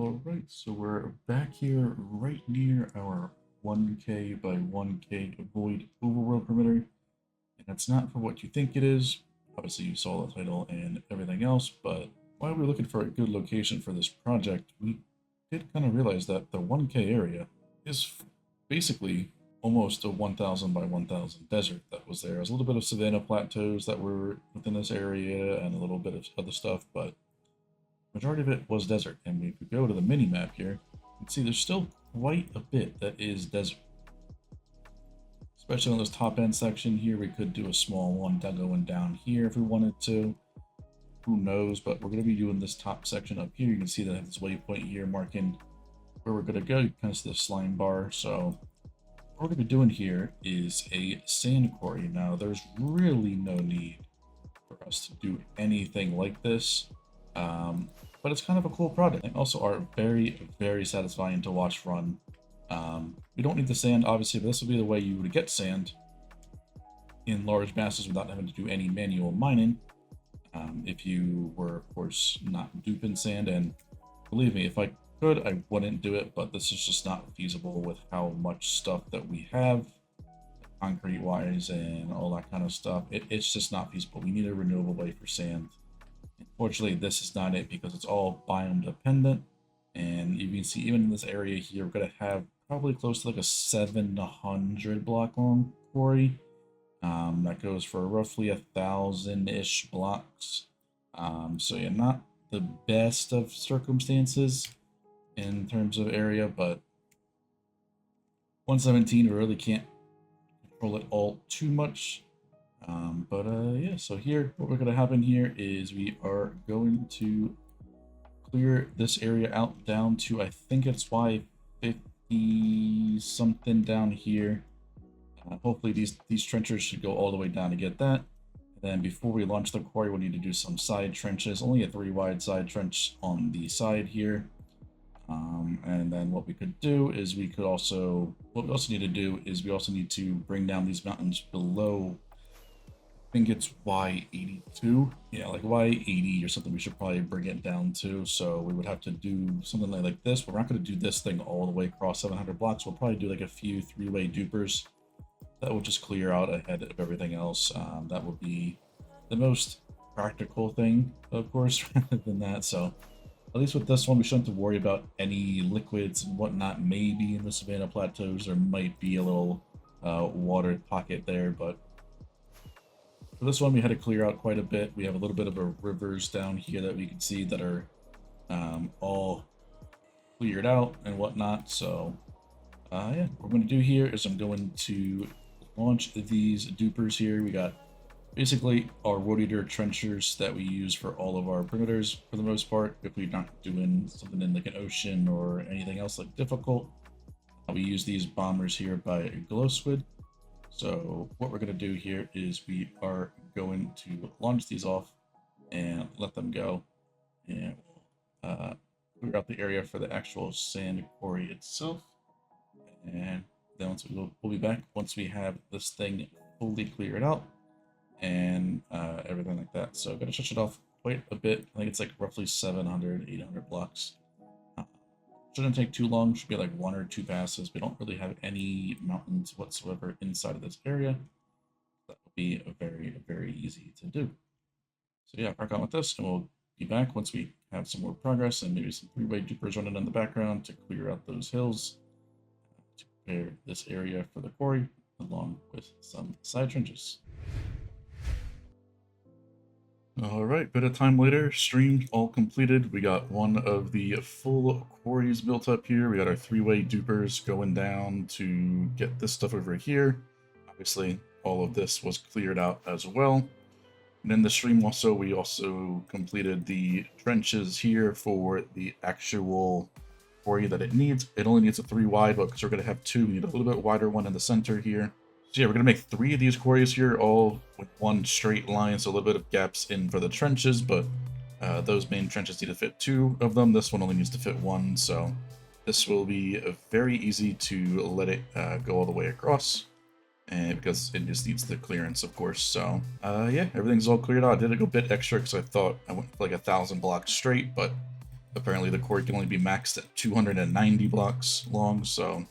Alright, so we're back here right near our 1K by 1K void overworld perimeter, and it's not for what you think it is. Obviously you saw the title and everything else, but while we were looking for a good location for this project, we did kind of realize that the 1K area is basically almost a 1000 by 1000 desert that was there. There's a little bit of savanna plateaus that were within this area and a little bit of other stuff, but majority of it was desert. And if we go to the mini map here, you can see there's still quite a bit that is desert. Especially on this top end section here, we could do a small one going down here if we wanted to. Who knows, but we're going to be doing this top section up here. You can see that I have this waypoint here marking where we're going to go. You kind of see the slime bar. So what we're going to be doing here is a sand quarry. Now, there's really no need for us to do anything like this. But it's kind of a cool project. They also are very, very satisfying to watch run. We don't need the sand, obviously, but this will be the way you would get sand in large masses without having to do any manual mining. If you were, of course, not duping sand, and believe me, if I could, I wouldn't do it, but this is just not feasible with how much stuff that we have, concrete-wise and all that kind of stuff. It's just not feasible. We need a renewable way for sand. Unfortunately, this is not it because it's all biome dependent. And you can see even in this area here, we're going to have probably close to like a 700 block long quarry. That goes for roughly 1,000-ish blocks. So yeah, not the best of circumstances in terms of area, but 117, we really can't control it all too much. Yeah, so here, what we're going to happen here is we are going to clear this area out down to, I think it's Y50 something down here. Hopefully these trenches should go all the way down to get that. And then before we launch the quarry, we'll need to do some side trenches, only a 3 wide side trench on the side here. And then what we could do is we also need to bring down these mountains below. I think it's Y82. Yeah, like Y80 or something we should probably bring it down to. So we would have to do something like this, but we're not going to do this thing all the way across 700 blocks. We'll probably do like a few 3-way dupers that will just clear out ahead of everything else. That would be the most practical thing, of course, rather than that. So at least with this one, we shouldn't have to worry about any liquids and whatnot. Maybe in the savanna plateaus, there might be a little water pocket there, but for this one, we had to clear out quite a bit. We have a little bit of a rivers down here that we can see that are all cleared out and whatnot. So yeah, what we're going to do here is I'm going to launch these dupers here. We got basically our wood eater trenchers that we use for all of our perimeters for the most part. If we're not doing something in like an ocean or anything else like difficult, we use these bombers here by Glowsquid. So what we're going to do here is we are going to launch these off and let them go, and clear out the area for the actual sand quarry itself. And then we'll be back once we have this thing fully cleared out and everything like that. So I'm going to stretch it off quite a bit. I think it's like roughly 700, 800 blocks. Shouldn't take too long. Should be like 1 or 2 passes. We don't really have any mountains whatsoever inside of this area. That will be very, very easy to do. So yeah, crack on with this, and we'll be back once we have some more progress and maybe some 3-way dupers running in the background to clear out those hills, to prepare this area for the quarry, along with some side trenches. Alright, bit of time later, stream all completed. We got one of the full quarries built up here. We got our 3-way dupers going down to get this stuff over here. Obviously, all of this was cleared out as well. And in the stream also, we also completed the trenches here for the actual quarry that it needs. It only needs a 3 wide, but because we're going to have 2, we need a little bit wider one in the center here. So yeah, we're going to make 3 of these quarries here, all with one straight line, so a little bit of gaps in for the trenches, but those main trenches need to fit 2 of them. This one only needs to fit 1, so this will be very easy to let it go all the way across, and because it just needs the clearance, of course. So yeah, everything's all cleared out. I did go a bit extra because I thought I went for like 1,000 blocks straight, but Apparently the quarry can only be maxed at 290 blocks long, so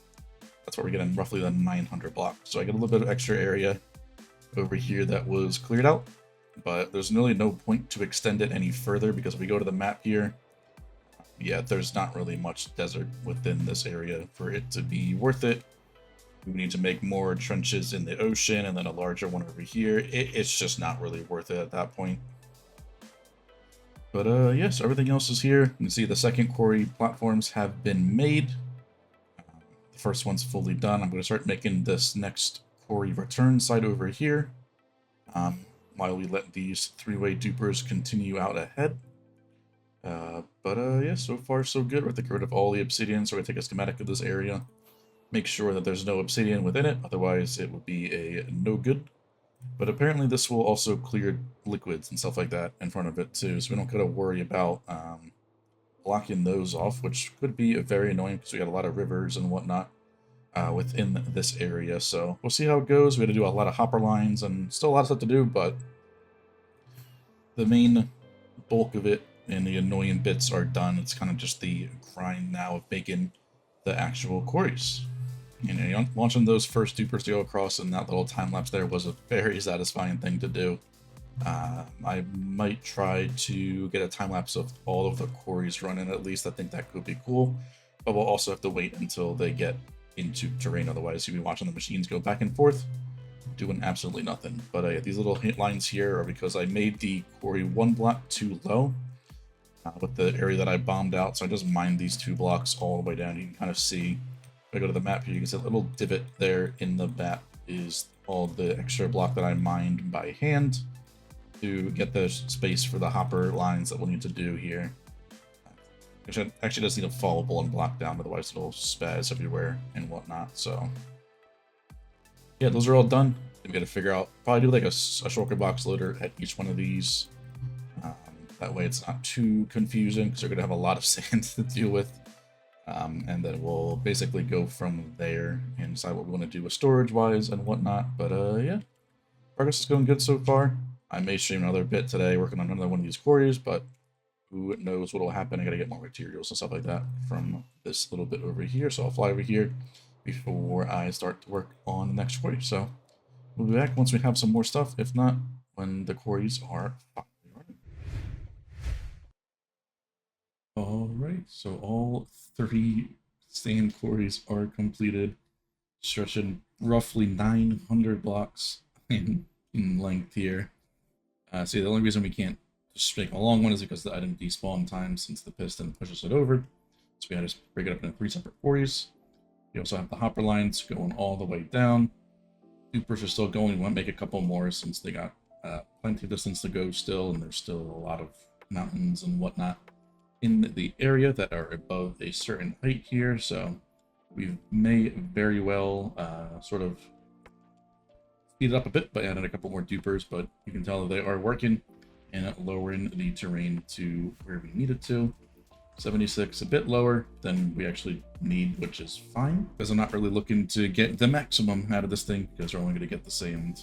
that's where we're getting roughly the 900 blocks. So I get a little bit of extra area over here that was cleared out, but there's really no point to extend it any further because if we go to the map here, yeah, there's not really much desert within this area for it to be worth it. We need to make more trenches in the ocean and then a larger one over here. It's just not really worth it at that point. But yes, everything else is here. You can see the second quarry platforms have been made. The first one's fully done. I'm going to start making this next quarry return site over here. While we let these three-way dupers continue out ahead. But yeah, so far so good. We're going to get rid of all the obsidian, so we're going to take a schematic of this area. Make sure that there's no obsidian within it, otherwise it would be a no good. But apparently this will also clear liquids and stuff like that in front of it too, so we don't gotta worry about blocking those off, which could be very annoying because we got a lot of rivers and whatnot within this area. So we'll see how it goes. We got to do a lot of hopper lines and still a lot of stuff to do, but the main bulk of it and the annoying bits are done. It's kind of just the grind now of making the actual quarries. You know, launching those first dupers to go across and that little time lapse there was a very satisfying thing to do. I might try to get a time lapse of all of the quarries running at least. I think that could be cool, but we'll also have to wait until they get into terrain. Otherwise, you'll be watching the machines go back and forth, doing absolutely nothing. But these little hint lines here are because I made the quarry one block too low with the area that I bombed out. So I just mined these 2 blocks all the way down. You can kind of see. If I go to the map here, you can see a little divot there in the map is all the extra block that I mined by hand to get the space for the hopper lines that we'll need to do here. Which actually does need a fallable and block down, otherwise it'll spaz everywhere and whatnot. So yeah, those are all done. We got to figure out, probably do like a shulker box loader at each one of these. That way it's not too confusing because they're going to have a lot of sand to deal with. And then we'll basically go from there and decide what we want to do with storage-wise and whatnot. But yeah, progress is going good so far. I may stream another bit today working on another one of these quarries, but who knows what will happen. I got to get more materials and stuff like that from this little bit over here. So I'll fly over here before I start to work on the next quarry. So we'll be back once we have some more stuff. If not, when the quarries are finally running. Alright, so all 30 sand quarries are completed, stretching roughly 900 blocks in length here. See, the only reason we can't just make a long one is because the item despawn time since the piston pushes it over. So we had to break it up into 3 separate quarries. We also have the hopper lines going all the way down. Dupers are still going. We want to make a couple more since they got plenty of distance to go still, and there's still a lot of mountains and whatnot in the area that are above a certain height here. So we may very well sort of speed it up a bit by adding a couple more dupers, but you can tell that they are working and lowering the terrain to where we need it to. 76, a bit lower than we actually need, which is fine, because I'm not really looking to get the maximum out of this thing, because we're only going to get the sand,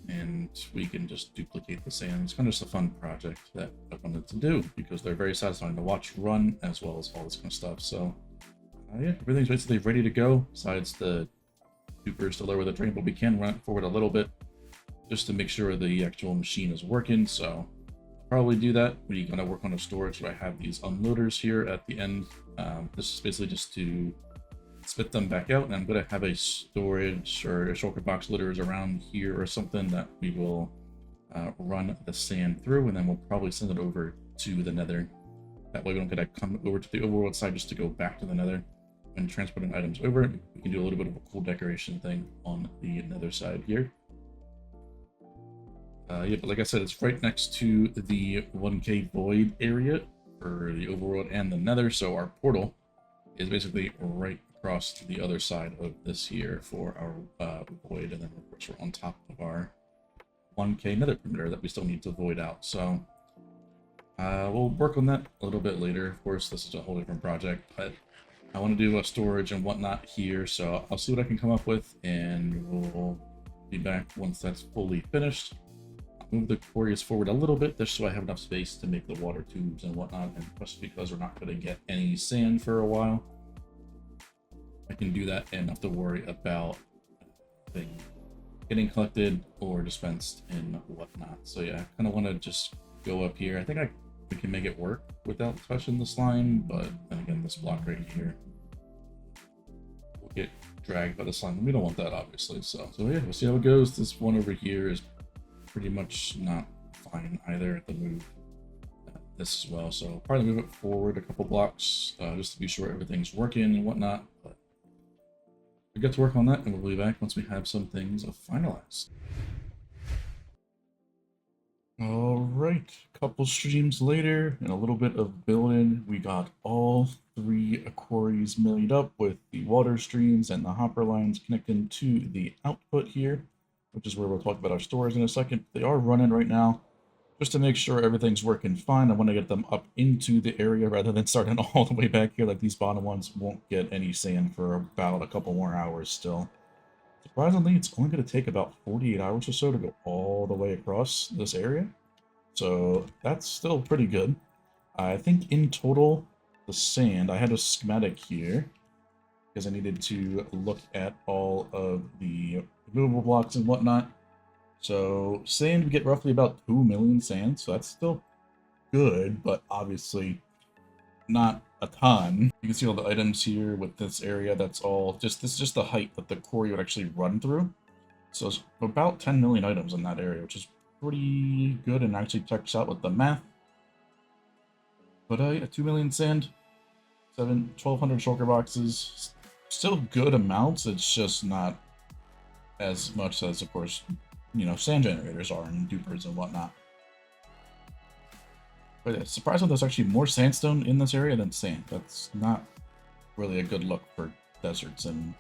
and we can just duplicate the sand. It's kind of just a fun project that I wanted to do, because they're very satisfying to watch run, as well as all this kind of stuff. So yeah, everything's basically ready to go, besides the dupers to lower the terrain, but we can run it forward a little bit, just to make sure the actual machine is working. So probably do that when you're going to work on a storage. So I have these unloaders here at the end. This is basically just to spit them back out, and I'm going to have a storage or a shulker box loaders around here or something that we will run the sand through, and then we'll probably send it over to the nether. That way we don't get to come over to the overworld side just to go back to the nether. When transporting items over, we can do a little bit of a cool decoration thing on the nether side here. Yeah, but like I said, it's right next to the 1K void area for the overworld and the nether, so our portal is basically right across to the other side of this here for our void, and then of course we're on top of our 1K nether perimeter that we still need to void out. So we'll work on that a little bit later. Of course, this is a whole different project, but I want to do a storage and whatnot here, so I'll see what I can come up with, and we'll be back once that's fully finished. move the quarries forward a little bit just so I have enough space to make the water tubes and whatnot, and just because we're not going to get any sand for a while, I can do that and not have to worry about things getting collected or dispensed and whatnot. So yeah, I kind of want to just go up here. I think we can make it work without touching the slime, but then again, this block right here will get dragged by the slime. We don't want that, obviously. So yeah, we'll see how it goes. This one over here is pretty much not fine either at the move. This as well, so probably move it forward a couple blocks just to be sure everything's working and whatnot. But we get to work on that, and we'll be back once we have some things finalized. Alright, a couple streams later, and a little bit of building, we got all 3 quarries milled up with the water streams and the hopper lines connecting to the output here, which is where we'll talk about our stores in a second. They are running right now. Just to make sure everything's working fine, I want to get them up into the area rather than starting all the way back here. Like these bottom ones won't get any sand for about a couple more hours still. Surprisingly, it's only going to take about 48 hours or so to go all the way across this area. So that's still pretty good. I think in total, the sand, I had a schematic here because I needed to look at all of the movable blocks and whatnot. So sand, we get roughly about 2 million sand, so that's still good, but obviously not a ton. You can see all the items here with this area. That's all just, this is just the height that the quarry would actually run through. So it's about 10 million items in that area, which is pretty good and actually checks out with the math. But 2 million sand, 1,200 shulker boxes, still good amounts. It's just not as much as, of course, you know, sand generators are and dupers and whatnot. But it's surprising there's actually more sandstone in this area than sand. That's not really a good look for deserts and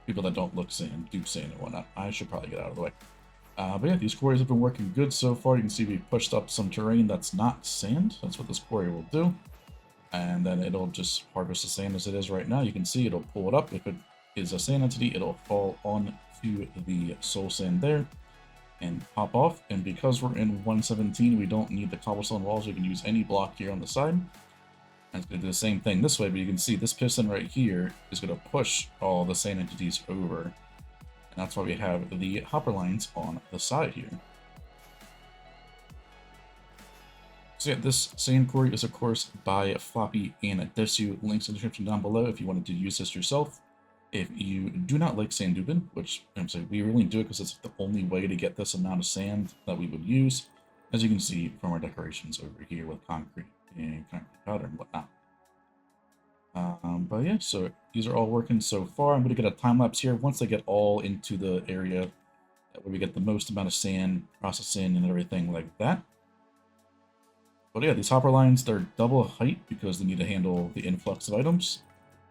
people that don't look sand, do sand and whatnot. I should probably get out of the way. But yeah, these quarries have been working good so far. You can see we pushed up some terrain that's not sand. That's what this quarry will do. And then it'll just harvest the sand as it is right now. You can see it'll pull it up. If it is a sand entity, it'll fall onto the soul sand there and pop off. And because we're in 117, we don't need the cobblestone walls. We can use any block here on the side. And it's going to do the same thing this way, but you can see this piston right here is going to push all the sand entities over. And that's why we have the hopper lines on the side here. So yeah, this sand quarry is of course by Floppy and Desu. Links in the description down below if you wanted to use this yourself. If you do not like sand duping, which I'm saying we really do it because it's the only way to get this amount of sand that we would use, as you can see from our decorations over here with concrete and concrete powder and whatnot. But yeah, so these are all working so far. I'm going to get a time lapse here once they get all into the area where we get the most amount of sand, processing, and everything like that. But yeah, these hopper lines, they're double height because they need to handle the influx of items.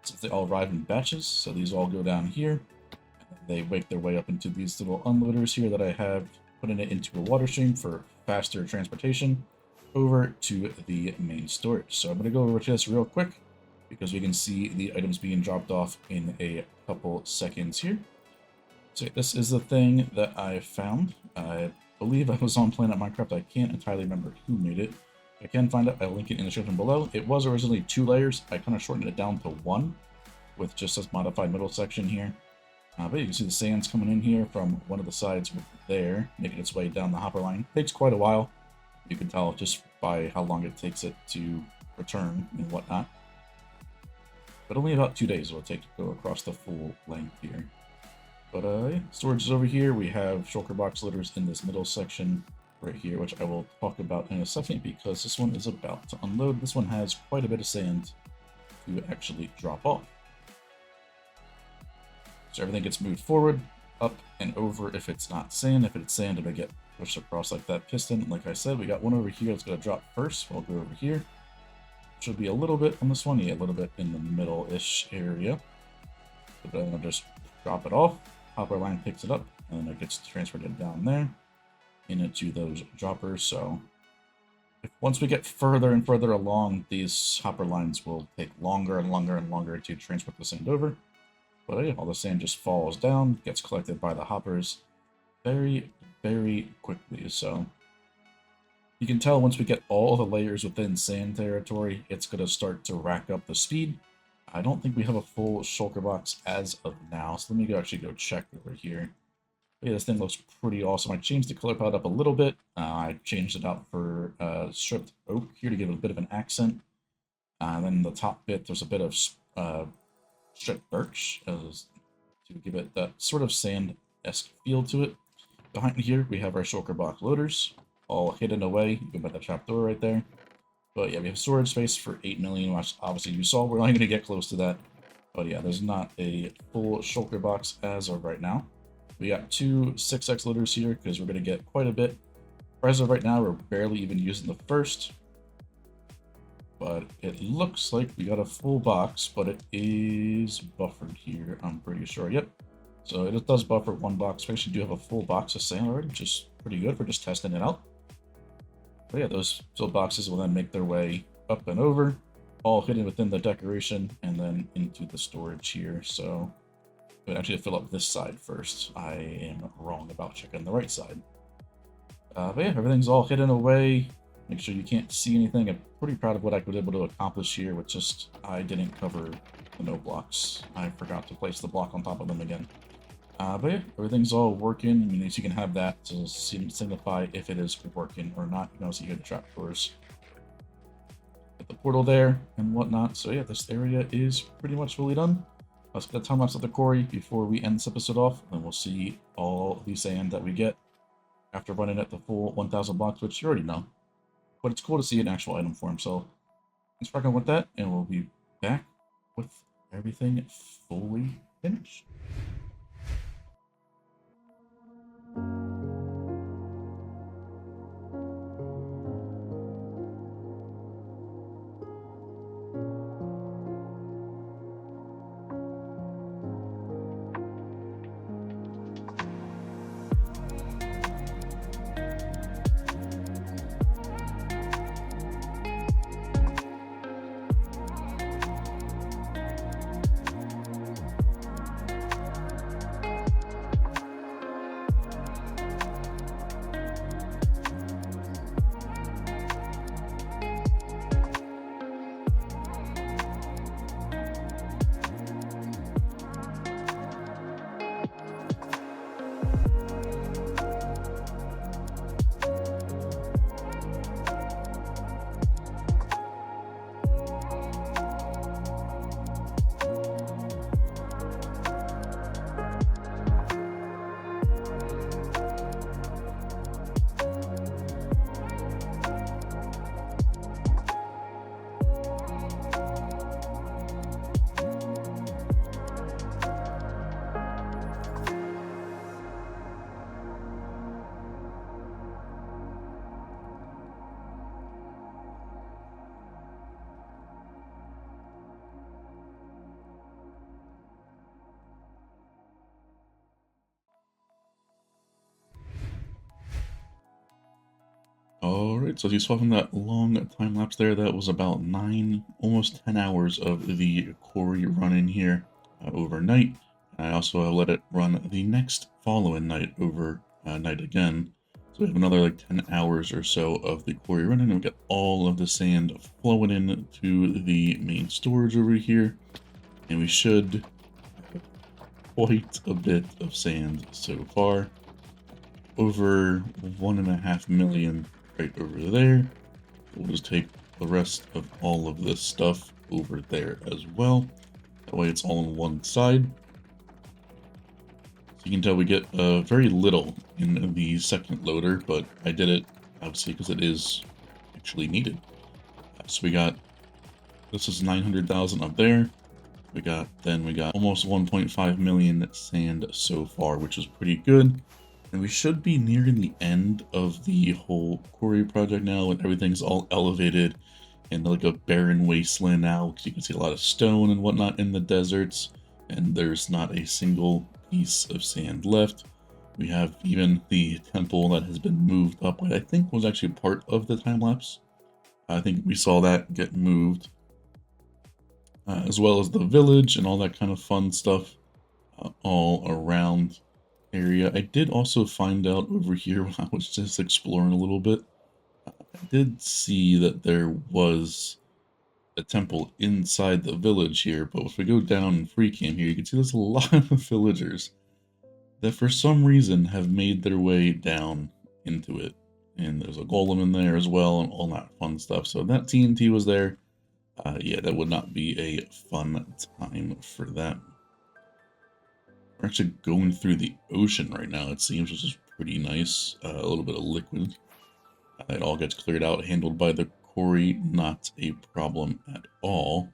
Since they all arrive in batches, so these all go down here. And they make their way up into these little unloaders here that I have, putting it into a water stream for faster transportation over to the main storage. So I'm going to go over to this real quick because we can see the items being dropped off in a couple seconds here. So this is the thing that I found. I believe I was on Planet Minecraft. I can't entirely remember who made it. I can find it. I'll link it in the description below. It was originally 2 layers. I kind of shortened it down to 1 with just this modified middle section here. But you can see the sand's coming in here from one of the sides there, making its way down the hopper line. It takes quite a while. You can tell just by how long it takes it to return and whatnot. But only about 2 days will it take to go across the full length here. But yeah, storage is over here. We have shulker box loaders in this middle section right here, which I will talk about in a second because this one is about to unload. This one has quite a bit of sand to actually drop off. So everything gets moved forward, up, and over if it's not sand. If it's sand, it'll get pushed across like that piston. Like I said, we got one over here that's going to drop first. We'll go over here. Should be a little bit on this one. Yeah, a little bit in the middle-ish area. So then I'll just drop it off. Hopper line picks it up, and then it gets transferred down there into those droppers. So once we get further and further along, these hopper lines will take longer and longer and longer to transport the sand over. But yeah, all the sand just falls down, gets collected by the hoppers very, very quickly. So You can tell once we get all the layers within sand territory, it's going to start to rack up the speed. I don't think we have a full shulker box as of now, so let me actually go check over here. Yeah, this thing looks pretty awesome. I changed the color palette up a little bit. I changed it out for stripped oak here to give it a bit of an accent. And then the top bit, there's a bit of stripped birch to give it that sort of sand-esque feel to it. Behind here, we have our shulker box loaders, all hidden away. You can put that trapdoor right there. But yeah, we have storage space for 8 million, which obviously you saw. We're not going to get close to that. But yeah, there's not a full shulker box as of right now. We got two 6x loaders here because we're going to get quite a bit. As of right now, we're barely even using the first. But it looks like we got a full box, but it is buffered here, I'm pretty sure. Yep. So it does buffer one box. We actually do have a full box of sand already, which is pretty good for just testing it out. But yeah, those filled boxes will then make their way up and over, all hidden within the decoration, and then into the storage here. So we'll actually fill up this side first. I am wrong about checking the right side. But yeah, everything's all hidden away. Make sure you can't see anything. I'm pretty proud of what I was able to accomplish here with just, I didn't cover the no blocks. I forgot to place the block on top of them again. But yeah, everything's all working. I mean, you can have that to signify if it is working or not. You can also hear the trapdoors. Get the portal there and whatnot. So yeah, this area is pretty much fully done. Let's get a time lapse of the quarry before we end this episode off, and we'll see all the sand that we get after running at the full 1,000 blocks, which you already know. But it's cool to see an actual item form. So let's crack on with that, and we'll be back with everything fully finished. Alright, so as you saw from that long time lapse there, that was about 9, almost 10 hours of the quarry run in here overnight. I also let it run the next following night overnight again. So we have another like 10 hours or so of the quarry running, and we got all of the sand flowing in to the main storage over here. And we should have quite a bit of sand so far. Over 1.5 million right over there. We'll just take the rest of all of this stuff over there as well. That way it's all on one side. So you can tell we get very little in the second loader, but I did it obviously because it is actually needed. So we got, this is 900,000 up there. We got almost 1.5 million sand so far, which is pretty good. And we should be nearing the end of the whole quarry project now, and everything's all elevated and like a barren wasteland now, because you can see a lot of stone and whatnot in the deserts, and there's not a single piece of sand left. We have even the temple that has been moved up, I think was actually part of the time lapse. I think we saw that get moved, as well as the village and all that kind of fun stuff all around area. I did also find out over here when I was just exploring a little bit. I did see that there was a temple inside the village here, but if we go down in free cam here, you can see there's a lot of villagers that for some reason have made their way down into it. And there's a golem in there as well and all that fun stuff. So if that TNT was there, yeah, that would not be a fun time for them. We're actually going through the ocean right now, it seems, which is pretty nice. A little bit of liquid. It all gets cleared out, handled by the quarry, not a problem at all.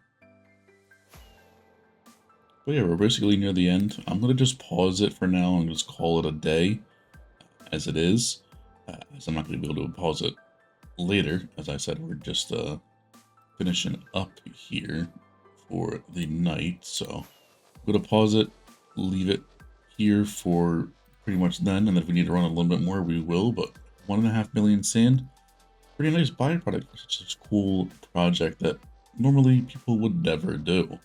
But yeah, we're basically near the end. I'm going to just pause it for now and just call it a day as it is. As I'm not going to be able to pause it later. As I said, we're just finishing up here for the night. So I'm going to pause it, leave it here for pretty much then. And then if we need to run a little bit more, we will. But 1.5 million sand, pretty nice byproduct for such a cool project that normally people would never do.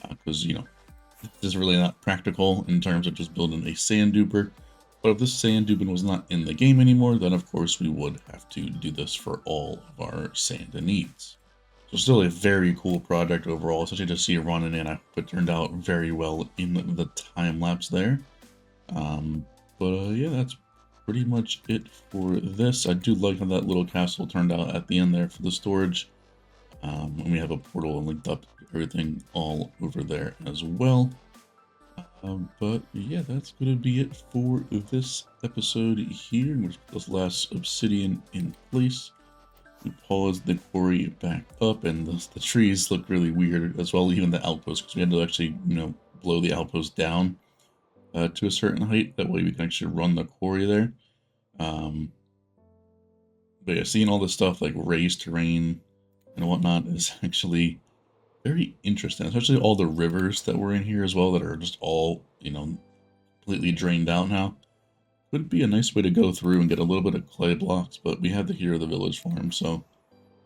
Because, you know, this is really not practical in terms of just building a sand duper. But if this sand duping was not in the game anymore, then of course we would have to do this for all of our sand needs. So still a very cool project overall, especially to see it running, and I hope it turned out very well in the time lapse there. Yeah, that's pretty much it for this. I do like how that little castle turned out at the end there for the storage. And we have a portal linked up everything all over there as well. But yeah, that's going to be it for this episode here, in which this last obsidian in place. We paused the quarry back up, and the trees look really weird as well, even the outpost, because we had to actually, you know, blow the outpost down to a certain height. That way we can actually run the quarry there. But yeah, seeing all this stuff like raised terrain and whatnot is actually very interesting, especially all the rivers that were in here as well that are just all, you know, completely drained out now. Would be a nice way to go through and get a little bit of clay blocks, but we have the Hero of the Village farm, so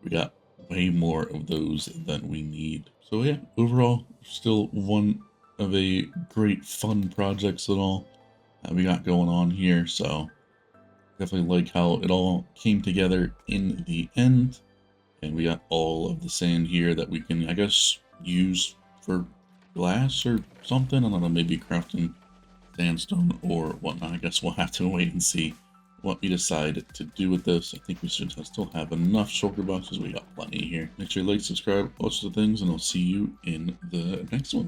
we got way more of those than we need. So yeah, overall, still one of a great fun projects and all that we got going on here, so definitely like how it all came together in the end. And we got all of the sand here that we can, I guess, use for glass or something. I don't know, maybe crafting sandstone or whatnot. I guess we'll have to wait and see what we decide to do with this. I think we should still have enough shulker boxes. We got plenty here. Make sure you like, subscribe, all sorts of things, and I'll see you in the next one.